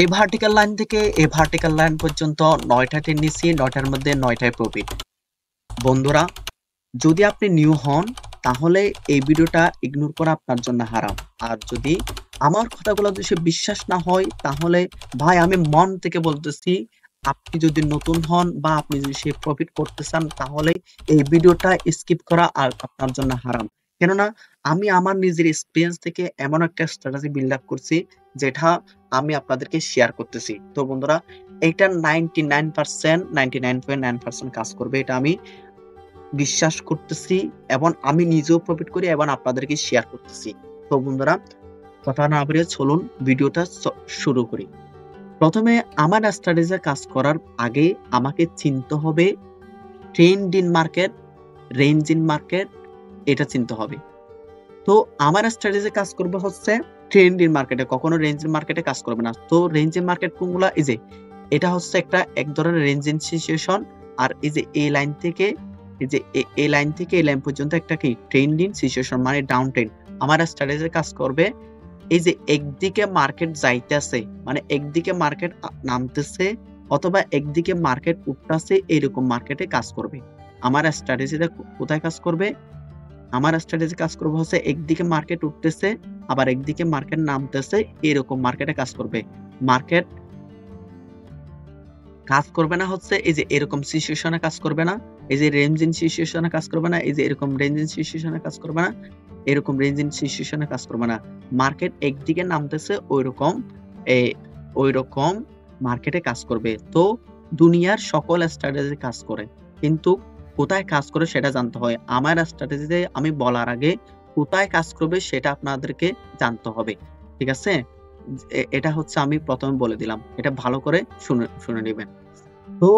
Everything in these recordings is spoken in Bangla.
এই ভার্টিক্যাল লাইন থেকে এই ভার্টিক্যাল লাইন পর্যন্ত 9টা ট্রেড নিচ্ছি, 9টার মধ্যে 9টাই প্রফিট। বন্ধুরা, যদি আপনি নিউ হন তাহলে এই ভিডিওটা ইগনোর করা আপনার জন্য হারাম। আর যদি আমার কথাগুলো যদি বিশ্বাস না হয় তাহলে ভাই আমি মন থেকে বলতেছি, আপনি যদি নতুন হন বা আপনি যদি সে প্রফিট করতে চান তাহলে এই ভিডিওটা স্কিপ করা আর আপনার জন্য হারাম। কেননা আমি আমার নিজের এক্সপিরিয়েন্স থেকে এমন একটা স্ট্র্যাটেজি বিল্ড আপ করছি যেটা আমি আপনাদেরকে শেয়ার করতেছি। তো বন্ধুরা, এটা 99%, 99.9% কাজ করবে, এটা আমি বিশ্বাস করতেছি এবং আমি নিজেও প্রফিট করি এবং আপনাদেরকে শেয়ার করতেছি। তো বন্ধুরা, কথা না বাড়িয়ে চলুন ভিডিওটা শুরু করি। প্রথমে আমার স্ট্র্যাটেজি কাজ করার আগে আমাকে চিনতে হবে trend in market, range in market, এটা চিনতে হবে। তো আমার স্ট্র্যাটেজি কাজ করবে হচ্ছে ট্রেন্ড ইন মার্কেটে, কখনো রেঞ্জ ইন মার্কেটে কাজ করবে না। তো রেঞ্জ ইন মার্কেট কোনগুলা? এই যে এটা হচ্ছে একটা এক ধরনের রেঞ্জ ইন সিচুয়েশন। আর এই যে এই লাইন থেকে এই যে এই লাইন থেকে এই লাইন পর্যন্ত একটা কি ট্রেন্ড ইন সিচুয়েশন, মানে ডাউন ট্রেন্ড। আমার স্ট্র্যাটেজি কাজ করবে এই যে একদিকে মার্কেট যাইতেছে, মানে একদিকে মার্কেট নামতেছে অথবা একদিকে মার্কেট উঠতেছে, এরকম মার্কেটে কাজ করবে। আমার স্ট্র্যাটেজিটা কোথায় কাজ করবে? আমার স্ট্র্যাটেজি কাজ করবে হচ্ছে একদিকে মার্কেট উঠতেছে আবার একদিকে মার্কেট নামতেছে, এরকম মার্কেটে কাজ করবে। মার্কেট কাজ করবে না হচ্ছে এই যে এরকম সিচুয়েশনে কাজ করবে না, এই যে রেঞ্জ ইন সিচুয়েশনে কাজ করবে না, এই যে এরকম রেঞ্জ ইন সিচুয়েশনে কাজ করবে না, এরকম রেঞ্জ ইন সিচুয়েশনে কাজ করবে না। মার্কেট একদিকে নামতেছে ওইরকম মার্কেটে কাজ করবে। তো দুনিয়ার সকল স্ট্র্যাটেজি কাজ করে, কিন্তু কোথায় কাজ করে সেটা জানতে হয়। আমার স্ট্র্যাটেজিতে আমি বলার আগে কোথায় কাজ করবে সেটা আপনাদেরকে জানতে হবে, ঠিক আছে? এটা হচ্ছে আমি প্রথমে বলে দিলাম, এটা ভালো করে শুনে নেবেন। তো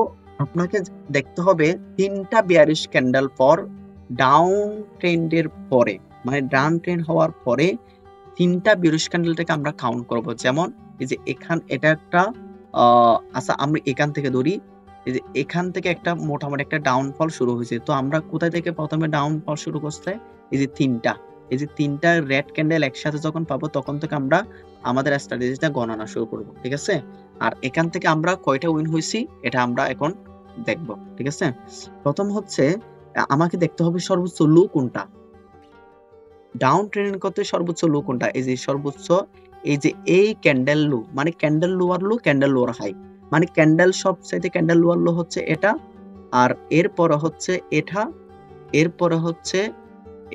আপনাকে দেখতে হবে 3টা বেয়ারিশ ক্যান্ডেল পর ডাউন ট্রেন্ডের পরে, মানে ডাউন ট্রেন্ড হওয়ার পরে 3টা বেয়ারিশ ক্যান্ডেলটাকে আমরা কাউন্ট করব। যেমন এই যে এটা একটা আচ্ছা আমরা এখান থেকে ধরি, এই যে এখান থেকে একটা মোটামুটি একটা ডাউনফল শুরু হয়েছে। তো আমরা কোথায় থেকে প্রথমে ডাউনফল শুরু করতে? এই যে 3টা রেড ক্যান্ডেল একসাথে যখন পাবো তখন থেকে আমরা আমাদের স্ট্র্যাটেজিটা গণনা শুরু করব, ঠিক আছে? আর এখান থেকে আমরা কয়টা উইন হয়েছি এটা আমরা এখন দেখব, ঠিক আছে? প্রথম হচ্ছে আমাকে দেখতে হবে সর্বোচ্চ লো কোনটা, ডাউন ট্রেন্ড করতে সর্বোচ্চ লো কোনটা? এই যে সর্বোচ্চ, এই যে এই ক্যান্ডেল লো, মানে candle lower low, candle lower high, মানে ক্যান্ডেল সবচাইতে ক্যান্ডেল লোয়ার লো হচ্ছে এটা, আর এরপরে হচ্ছে এটা, এরপরে হচ্ছে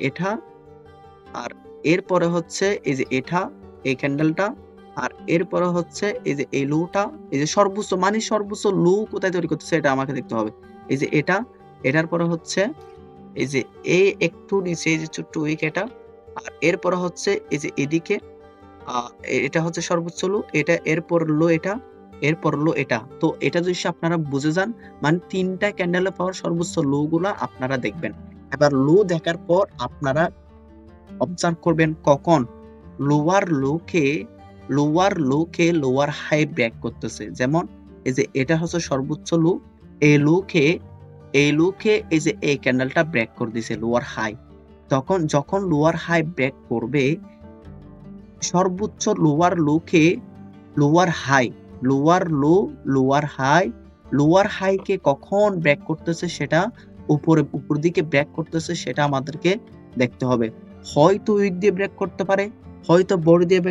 এটা, আর এরপরে হচ্ছে এই যে এটা, এই ক্যান্ডেলটা, আর এরপরে হচ্ছে এই যে এই লোটা। এই যে সর্বোচ্চ, মানে সর্বোচ্চ লো কোথায় তৈরি করতেছে এটা আমাকে দেখতে হবে। এই যে এটা, এটার পরে হচ্ছে এই যে এই একটু নিচে এই যে ছোট্ট উইক এটা, আর এরপরে হচ্ছে এই যে এদিকে এটা হচ্ছে সর্বোচ্চ লো, এটা এরপর লো, এটা এরপর লো, এটা। তো এটা যদি আপনারা বুঝে যান, মানে 3টা ক্যান্ডেলের পাওয়ার সর্বোচ্চ লো গুলা আপনারা দেখবেন। এবার লো দেখার পর আপনারা অবজার্ভ করবেন কখন লোয়ার হাই ব্রেক করতেছে। যেমন এই যে এটা হচ্ছে সর্বোচ্চ লো, এই লোকে এই যে এই ক্যান্ডেলটা ব্রেক করে দিছে লোয়ার হাই। তখন যখন লোয়ার হাই ব্রেক করবে, সর্বোচ্চ লোয়ার হাই, লোয়ার হাইকে কখন ব্রেক করতেছে সেটা উপর দিকে ব্রেক করতেছে সেটা আমাদেরকে দেখতে হবে। হয়তো উইক দিয়ে ব্রেক করতে পারে, হয়তো বডি দিয়ে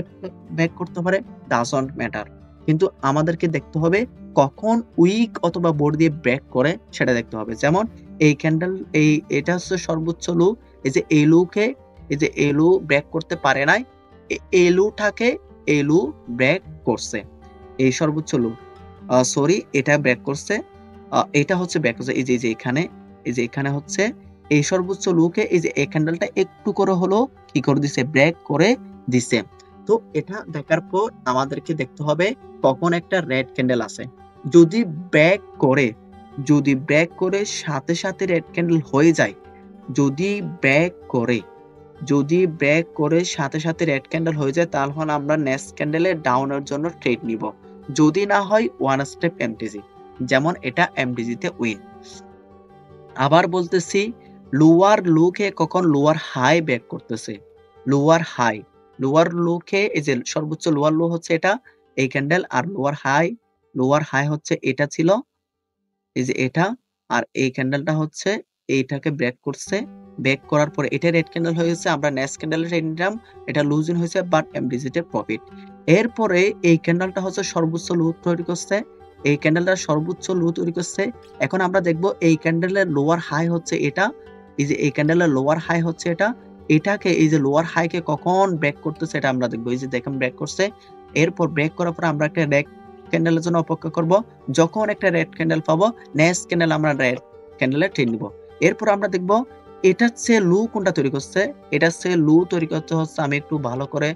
ব্রেক করতে পারে, ডাজন্ট ম্যাটার। কিন্তু আমাদেরকে দেখতে হবে কখন উইক অথবা বডি দিয়ে ব্রেক করে সেটা দেখতে হবে। যেমন এই ক্যান্ডেল, এটা হচ্ছে সর্বোচ্চ লো, এই যে এই লো ব্রেক করতে পারে নাই, এই লো ব্রেক করছে, এই সর্বোচ্চ লো, সরি এটা ব্রেক করছে, এটা হচ্ছে ব্রেক করছে। এই যে এখানে হচ্ছে এই সর্বোচ্চ লোকে এই যে এই ক্যান্ডেলটা একটু করে হলো কি করে দিছে, ব্রেক করে দিছে। তো এটা দেখার পর আমাদেরকে দেখতে হবে কখন একটা রেড ক্যান্ডেল আছে। যদি ব্রেক করে সাথে সাথে রেড ক্যান্ডেল হয়ে যায়, যদি ব্রেক করে সাথে সাথে রেড ক্যান্ডেল হয়ে যায়, তাহলে আমরা নেক্সট ক্যান্ডেলে ডাউনের জন্য ট্রেড নিব। যদি না হয় ওয়ান স্টেপ এমটিজি, যেমন এটা এমটিজি তে উইন। আবার বলতেছি, লোয়ার লোকে কখন লোয়ার হাই ব্রেক করতেছে, লোয়ার লোকে এই যে সর্বোচ্চ লোয়ার লো হচ্ছে এটা, এই ক্যান্ডেল আর লোয়ার হাই হচ্ছে এটা ছিল, এই যে এটা, আর এই ক্যান্ডেলটা হচ্ছে এইটাকে ব্রেক করছে। ব্রেক করার পরে এটা রেড ক্যান্ডেল হয়ে গেছে, আমরা নেক্সট ক্যান্ডেলে ট্রেড নিলাম, এটা লুজ ইন হয়েছে বাট এমডিজিতে প্রফিট। এরপরে এই ক্যান্ডেলটা হচ্ছে সর্বোচ্চ লো তৈরি করছে, এই ক্যান্ডেলটা সর্বোচ্চ লো তৈরি করছে। এখন আমরা দেখব এই ক্যান্ডেলের লোয়ার হাই হচ্ছে এটা, এই যে এই ক্যান্ডেলের লোয়ার হাই হচ্ছে এটা, এটাকে এই যে লোয়ার হাইকে কখন ব্রেক করতেছে এটা আমরা দেখবো। এই যে দেখেন ব্রেক করছে, এরপর ব্রেক করার পর আমরা একটা রেড ক্যান্ডেলের জন্য অপেক্ষা করব। যখন একটা রেড ক্যান্ডেল পাবো নেক্সট ক্যান্ডেল আমরা রেড ক্যান্ডেলে ট্রেড নিব। এরপর আমরা দেখব এটার চেয়ে লো কোনটা তৈরি করছে, এটার চেয়ে লো তৈরি করতে হচ্ছে, আমি একটু ভালো করে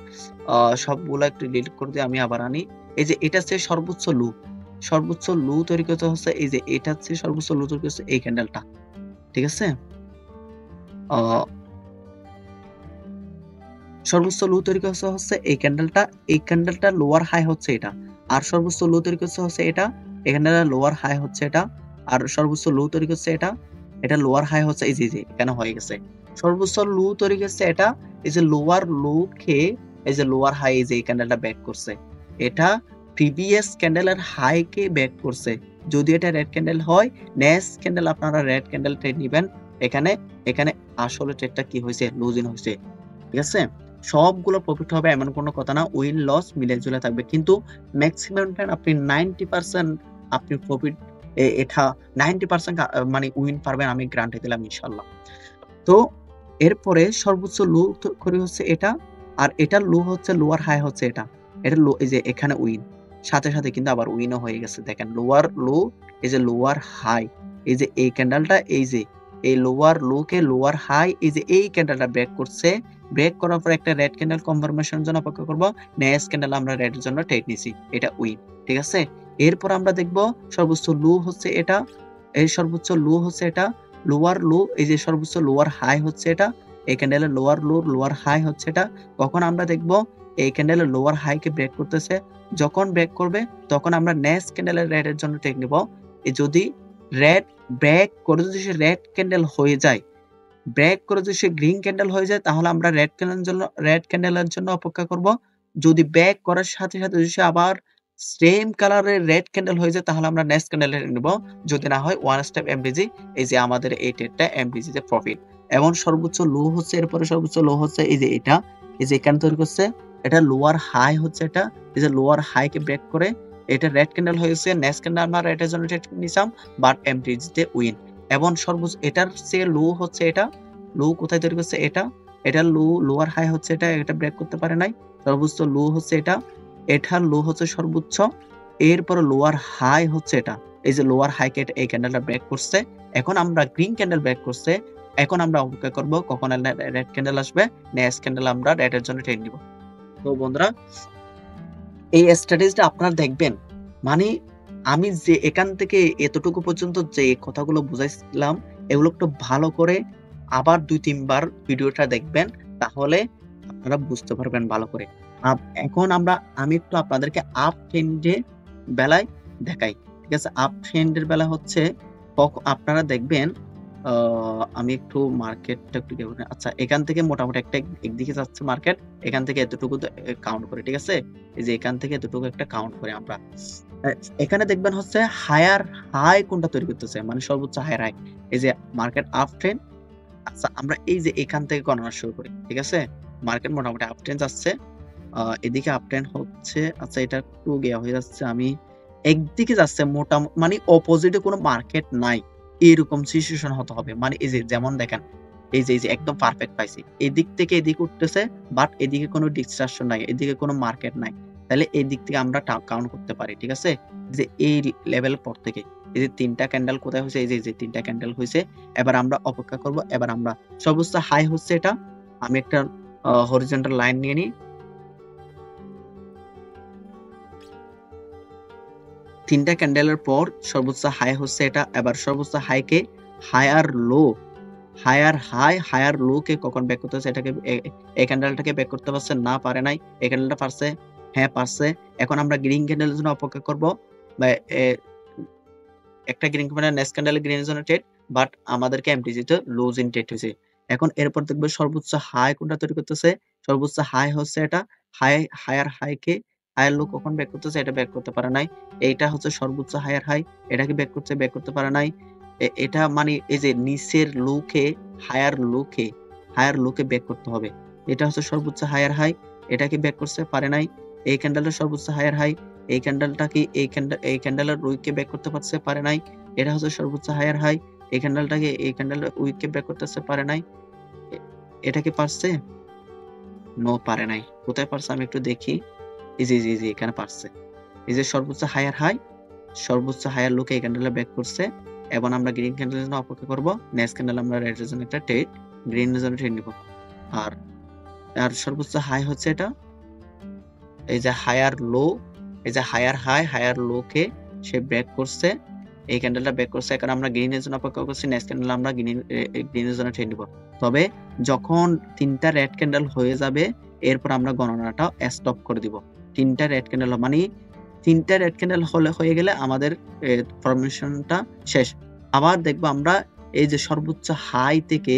সবগুলো একটু ডিলিট করে দিয়ে আমি আবার আনি। এই যে এটার চেয়ে সর্বোচ্চ লো তৈরি করতে হচ্ছে, এই যে এটার চেয়ে সর্বোচ্চ লো তৈরি করছে এই ক্যান্ডেলটা, ঠিক আছে। আহ সর্বোচ্চ লো তৈরি করছে হচ্ছে এই ক্যান্ডেলটা, এই ক্যান্ডেলটা লোয়ার হাই হচ্ছে এটা, আর সর্বোচ্চ লো তৈরি করছে হচ্ছে এটা, এই ক্যান্ডেলের লোয়ার হাই হচ্ছে এটা, আর সর্বোচ্চ লো তৈরি করছে এটা, এটা লোয়ার হাই হচ্ছে এই যে এখানে হয়ে গেছে। সর্বোচ্চ লো তৈরি করছে এটা, এই যে লোয়ার লো কে এই যে লোয়ার হাই, এই যে এই ক্যান্ডেলটা ব্যাক করছে, এটা প্রিভিয়াস ক্যান্ডেলের হাই কে ব্যাক করছে। যদি এটা রেড ক্যান্ডেল হয় নেক্সট ক্যান্ডেল আপনারা রেড ক্যান্ডেল ট্রেড নেবেন। এখানে এখানে আসলে ট্রেডটা কি হয়েছে, লুজ ইন হয়েছে, ঠিক আছে। সবগুলো প্রফিট হবে এমন কোনো কথা না, উইন লস মিলে ঝুলে থাকবে, কিন্তু ম্যাক্সিমাম টাইম আপনি 90% আপনি প্রফিট, এটা 90% মানে উইন পারবেন, আমি গ্যারান্টি দিলাম ইনশাল্লাহ। তো এরপরে সর্বোচ্চ লো করে হচ্ছে এটা, আর এটার লো হচ্ছে লোয়ার হাই হচ্ছে এটা, এটা লো, এই যে এখানে উইন, সাথে সাথে কিন্তু আবার উইনও হয়ে গেছে। দেখেন লোয়ার লো, এই যে লোয়ার হাই, এই যে এই ক্যান্ডেলটা, এই যে এই লোয়ার লো কে লোয়ার হাই, এই যে এই ক্যান্ডেলটা ব্রেক করছে, ব্রেক করার পর একটা রেড ক্যান্ডেল কনফার্মেশনের জন্য অপেক্ষা করব, নেক্সট ক্যান্ডেল আমরা রেডের জন্য ট্রেড নিছি, এটা উইন, ঠিক আছে। এরপর আমরা দেখব সর্বোচ্চ লো হচ্ছে এটা, এই সর্বোচ্চ লো হচ্ছে এটা, লোয়ার লো, এই যে সর্বোচ্চ লোয়ার হাই হচ্ছে এটা, এই ক্যান্ডেলের লোয়ার লো লোয়ার হাই হচ্ছে এটা। কখন আমরা দেখব এই ক্যান্ডেলের লোয়ার হাই কে ব্রেক করতেছে, যখন ব্রেক করবে তখন আমরা নেক্সট ক্যান্ডেলের রেড এর জন্য টেক নিব। যদি রেড ব্রেক করে যদি সে রেড ক্যান্ডেল হয়ে যায়, ব্রেক করে যদি সে গ্রিন ক্যান্ডেল হয়ে যায়, তাহলে আমরা রেড ক্যান্ডেলের জন্য অপেক্ষা করব। যদি ব্রেক করার সাথে সাথে যদি সে আবার সেম কালারের রেড ক্যান্ডেল হয়ে যায়, তাহলে আমরা নেক্সট ক্যান্ডেল নিব। যদি না হয় ওয়ান স্টেপ এমডিজি, এই যে আমাদের এই ট্রেডটা এমডিজি তে প্রফিট। এবং সর্বোচ্চ লো হচ্ছে, এরপরে সর্বোচ্চ লো হচ্ছে এই যে এটা, এই যে এখানে তৈরি করছে, এটা লোয়ার হাই হচ্ছে এটা, এই যে লোয়ার হাই কে ব্রেক করে এটা রেড ক্যান্ডেল হয়েছে, নেক্সট ক্যান্ডেল আমরা রেডের জন্য ট্রেড নিছাম, বাট এমডিজি তে উইন। এবং সর্বোচ্চ এটার চেয়ে লো হচ্ছে এটা, লো কোথায় তৈরি করছে এটা, এটা লো, লোয়ার হাই হচ্ছে এটা, এটা ব্রেক করতে পারে নাই, সর্বোচ্চ লো হচ্ছে এটা, এটার লো হচ্ছে সর্বোচ্চ, এরপরে লোয়ার হাই হচ্ছে এটা, এই যে লোয়ার হাই কে এই ক্যান্ডেলটা ব্রেক করছে। এখন আমরা গ্রিন ক্যান্ডেল ব্রেক করছে, এখন আমরা অপেক্ষা করব কখন রেড ক্যান্ডেল আসবে, নেক্সট ক্যান্ডেল আমরা রেডের জন্য ট্রেড নিব। তো বন্ধুরা এই স্ট্র্যাটেজিটা আপনারা দেখবেন, মানে আমি যে এখান থেকে এতটুকু পর্যন্ত যে কথাগুলো বুঝাইছিলাম, এগুলো একটু ভালো করে আবার ২-৩ বার ভিডিওটা দেখবেন, তাহলে আপনারা বুঝতে পারবেন ভালো করে। এখন আমি একটু আপনাদেরকে আপ ট্রেন্ডের বেলায় দেখাই, ঠিক আছে। আপ ট্রেন্ডের বেলা হচ্ছে আপনারা দেখবেন, আমি একটু মার্কেটটা একটু আচ্ছা, এখান থেকে মোটামুটি একটা একদিকে যাচ্ছে মার্কেট, এখান থেকে এতটুকু কাউন্ট করে, ঠিক আছে। এই যে এখান থেকে এতটুকু একটা কাউন্ট করে আমরা, এখানে দেখবেন হচ্ছে হায়ার হাই কোনটা তৈরি করতেছে, মানে সর্বোচ্চ হায়ার হাই, এই যে মার্কেট আপ ট্রেন্ড। আচ্ছা, আমরা এই যে এখান থেকে গণনা শুরু করি, ঠিক আছে। মার্কেট মোটামুটি আপ ট্রেন্ড যাচ্ছে, এদিকে আপ ট্রেন্ড হচ্ছে। আচ্ছা, এটা একটু গিয়া হয়ে যাচ্ছে, আমি একদিকে যাচ্ছে মোটামুটি, মানে অপোজিটে কোনো মার্কেট নাই, এরকম সিচুয়েশন হতে হবে। মানে এই যে যেমন দেখেন, এই যে একদম পারফেক্ট পাইছি, এদিক থেকে এদিকে উঠতেছে, বাট এদিকে কোনো ডিস্ট্রাকশন নাই, এদিকে কোনো মার্কেট নাই, তাহলে এই দিক থেকে আমরা কাউন্ট করতে পারি, ঠিক আছে। যে এই লেভেল পর থেকে এই যে ৩টা ক্যান্ডেল কোথায় হয়েছে, এই যে ৩টা ক্যান্ডেল হয়েছে, এবার আমরা অপেক্ষা করব। এবার আমরা সর্বোচ্চ হাই হচ্ছে এটা, আমি একটা হরিজন্টাল লাইন নিয়ে নিই, ৩টা ক্যান্ডেলের পর সর্বোচ্চ হাই হচ্ছে এটা। এবার সর্বোচ্চ হাইকে higher low, higher high higher low কে কখন ব্যাক করতে হচ্ছে, এটাকে এই ক্যান্ডেলটাকে ব্যাক করতে পারছে না, পারে নাই। এই ক্যান্ডেলটা পারছে, হ্যাঁ পারছে। এখন আমরা গ্রিন ক্যান্ডেলের জন্য অপেক্ষা করব, বা একটা গ্রিন মানে নেক্সট ক্যান্ডেলে গ্রিনের জন্য ট্রেড, বাট আমাদেরকে এমটিজি তে লুজ ইন ট্রেড হয়েছে। এখন এরপর দেখবে সর্বোচ্চ হাই কোনটা তৈরি করতেছে, সর্বোচ্চ হাই হচ্ছে এটা, হায়ার হাই কে হায়ার লো কখন ব্রেক করতেছে, এটা ব্রেক করতে পারে নাই। এইটা হচ্ছে সর্বোচ্চ হায়ার হাই, এটা কি ব্রেক করতে পারে নাই। এটা মানে এই যে নিচের লোকে হায়ার লোকে ব্রেক করতে হবে। এটা হচ্ছে সর্বোচ্চ হায়ার হাই, এটা কি ব্রেক করতে পারে নাই। এই ক্যান্ডেলের সর্বোচ্চ হায়ার হাই, এই ক্যান্ডেলটা কি এই ক্যান্ডেলের উইককে ব্রেক করতে পারে নাই। এটা হচ্ছে সর্বোচ্চ হায়ার হাই, এই ক্যান্ডেলটাকে এই ক্যান্ডেলের উইককে ব্রেক করতেছে পারে নাই। এটা কি পারছে? নো, পারে নাই। কোথায় পারছে আমি একটু দেখি। এই যে এখানে পারছে। এই যে সর্বোচ্চ হায়ার হাই, সর্বোচ্চ হায়ার লোকে এই ক্যান্ডেলে ব্রেক করছে। এবং আমরা গ্রিন ক্যান্ডেলের জন্য অপেক্ষা করব। নেক্সট ক্যান্ডেল আমরা রেড এর জন্য একটা ট্রেড, গ্রিন এর জন্য ট্রেড নিব। আর আর সর্বোচ্চ হাই হচ্ছে এটা। এই যে হায়ার লো, এই যে হায়ার হাই, হায়ার লোকে সে ব্রেক করছে। এই ক্যান্ডেলটা ব্রেক করছে। এখন আমরা গ্রিন এর জন্য অপেক্ষা করছি। নেক্সট ক্যান্ডেল আমরা গ্রিন এর জন্য ট্রেড নিব। তবে যখন 3টা রেড ক্যান্ডেল হয়ে যাবে, এরপর আমরা গণনাটা স্টপ করে দিব। 3টা রেড ক্যান্ডেল মানে 3টা রেড ক্যান্ডেল হয়ে গেলে আমাদের ফরমেশনটা শেষ। আবার দেখবো আমরা এই যে সর্বোচ্চ হাই থেকে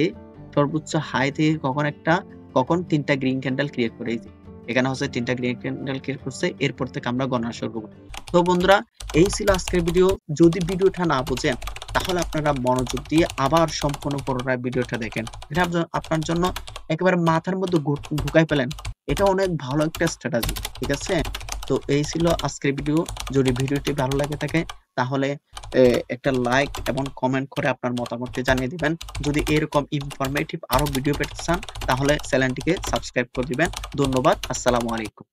কখন 3টা গ্রিন ক্যান্ডেল ক্রিয়েট করে। এই যে এখানে হচ্ছে 3টা গ্রিন ক্যান্ডেল ক্রিয়েট করছে, এরপর থেকে আমরা গণনা শুরু করব। তো বন্ধুরা, এই ছিল আজকের ভিডিও। যদি ভিডিওটা না বুঝেন তাহলে আপনারা মনোযোগ দিয়ে আবার সম্পূর্ণ পুরোটা ভিডিওটা দেখেন। এটা আপনার জন্য একেবারে মাথার মধ্যে ঢুকাই ফেলেন। এটা অনেক ভালো একটা স্ট্র্যাটেজি, ঠিক আছে? তো এই ছিল আজকের ভিডিও। যদি ভিডিওটি ভালো লাগে থাকে তাহলে একটা লাইক এবং কমেন্ট করে আপনার মতামতটি জানিয়ে দিবেন। যদি এরকম ইনফরমেটিভ আরো ভিডিও পেতে চান তাহলে চ্যানেলটিকে সাবস্ক্রাইব করে দিবেন। ধন্যবাদ। আসসালামু আলাইকুম।